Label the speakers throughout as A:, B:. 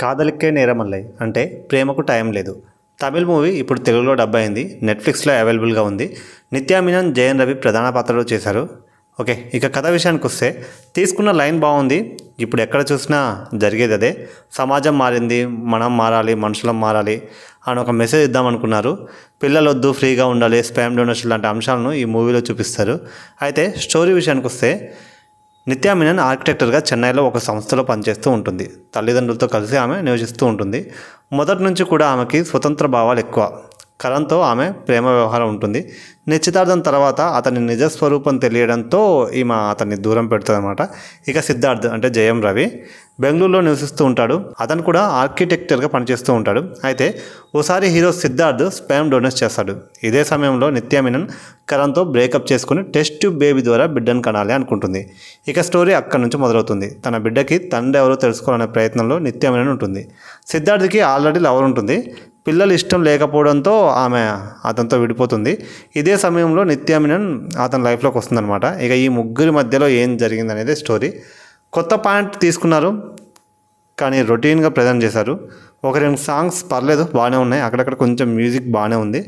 A: కాదలిక్కే నేరమల్లై అంటే ప్రేమకు టైం లేదు. తమిళ్ మూవీ ఇప్పుడు తెలుగులో డబ్ అయింది. నెట్ఫ్లిక్స్లో అవైలబుల్గా ఉంది. నిత్యా మీనన్, జయన్ రవి ప్రధాన పాత్రలో చేశారు. ఓకే, ఇక కథ విషయానికి వస్తే తీసుకున్న లైన్ బాగుంది. ఇప్పుడు ఎక్కడ చూసినా జరిగేది అదే. సమాజం మారింది, మనం మారాలి, మనుషులం మారాలి అని ఒక మెసేజ్ ఇద్దామనుకున్నారు. పిల్లలు వద్దు, ఫ్రీగా ఉండాలి, స్పామ్ డొనేషన్ లాంటి అంశాలను ఈ మూవీలో చూపిస్తారు. అయితే స్టోరీ విషయానికి వస్తే నిత్యా మీనన్ ఆర్కిటెక్టర్గా చెన్నైలో ఒక సంస్థలో పనిచేస్తూ ఉంటుంది. తల్లిదండ్రులతో కలిసి ఆమె నివసిస్తూ ఉంటుంది. మొదటి నుంచి కూడా ఆమెకి స్వతంత్ర భావాలు ఎక్కువ. కరణ్తో ఆమె ప్రేమ వ్యవహారం ఉంటుంది. నిశ్చితార్థం తర్వాత అతని నిజస్వరూపం తెలియడంతో ఈమె అతన్ని దూరం పెడుతుందన్నమాట. ఇక సిద్ధార్థ్ అంటే జయం రవి బెంగళూరులో నివసిస్తూ ఉంటాడు. అతను కూడా ఆర్కిటెక్చర్గా పనిచేస్తూ ఉంటాడు. అయితే ఓసారి హీరో సిద్ధార్థ్ స్పామ్ డొనేట్ చేస్తాడు. ఇదే సమయంలో నిత్యా మీనన్ కరణ్తో బ్రేకప్ చేసుకుని టెస్ట్ ట్యూబ్ బేబీ ద్వారా బిడ్డను కనాలి అనుకుంటుంది. ఇక స్టోరీ అక్కడి నుంచి మొదలవుతుంది. తన బిడ్డకి తండ్రి ఎవరో తెలుసుకోవాలనే ప్రయత్నంలో నిత్యా మీనన్ ఉంటుంది. సిద్ధార్థ్కి ఆల్రెడీ లవర్ ఉంటుంది. పిల్లలు ఇష్టం లేకపోవడంతో ఆమె అతనితో విడిపోతుంది. ఇదే సమయంలో నిత్యా మీనన్ అతని లైఫ్లోకి వస్తుందన్నమాట. ఇక ఈ ముగ్గురి మధ్యలో ఏం జరిగిందనేది స్టోరీ. కొత్త పాయింట్ తీసుకున్నారు, కానీ రొటీన్గా ప్రజెంట్ చేశారు. ఒక రెండు సాంగ్స్ పర్లేదు, బాగానే ఉన్నాయి. అక్కడక్కడ కొంచెం మ్యూజిక్ బాగానే ఉంది.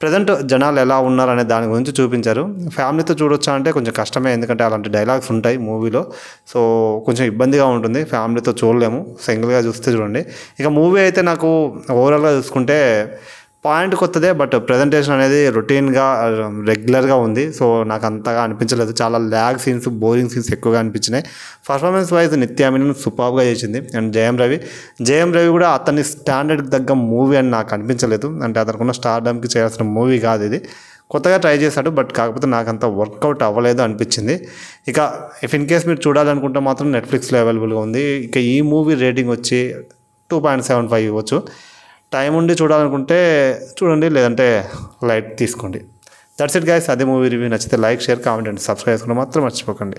A: ప్రజెంట్ జనాలు ఎలా ఉన్నారనే దాని గురించి చూపించారు. ఫ్యామిలీతో చూడొచ్చా అంటే కొంచెం కష్టమే, ఎందుకంటే అలాంటి డైలాగ్స్ ఉంటాయి మూవీలో. సో కొంచెం ఇబ్బందిగా ఉంటుంది, ఫ్యామిలీతో చూడలేము. సింగిల్గా చూస్తే చూడండి. ఇక మూవీ అయితే నాకు ఓవరాల్గా చూసుకుంటే పాయింట్ కొత్తదే, బట్ ప్రజెంటేషన్ అనేది రొటీన్గా రెగ్యులర్గా ఉంది. సో నాకు అంతగా అనిపించలేదు. చాలా ల్యాగ్ సీన్స్, బోరింగ్ సీన్స్ ఎక్కువగా అనిపించినాయి. పర్ఫార్మెన్స్ వైజ్ నిత్యా మీనన్ సూపర్గా చేసింది. అండ్ జయం రవి కూడా అతని స్టాండర్డ్కి తగ్గ మూవీ అని నాకు అనిపించలేదు. అంటే అతనుకున్న స్టార్డమ్కి చేయాల్సిన మూవీ కాదు ఇది. కొత్తగా ట్రై చేశాడు, బట్ కాకపోతే నాకు అంత వర్కౌట్ అవ్వలేదు అనిపించింది. ఇక ఇఫ్ ఇన్ కేస్ మీరు చూడాలనుకుంటే మాత్రం నెట్ఫ్లిక్స్లో అవైలబుల్గా ఉంది. ఇక ఈ మూవీ రేటింగ్ వచ్చి 2.75 ఇవ్వచ్చు. టైం ఉండి చూడాలనుకుంటే చూడండి, లేదంటే లైట్ తీసుకోండి. That's it guys. అదే మూవీ రివ్యూ. నచ్చితే like, share, comment and subscribe చేసుకోవడం మాత్రం మర్చిపోకండి.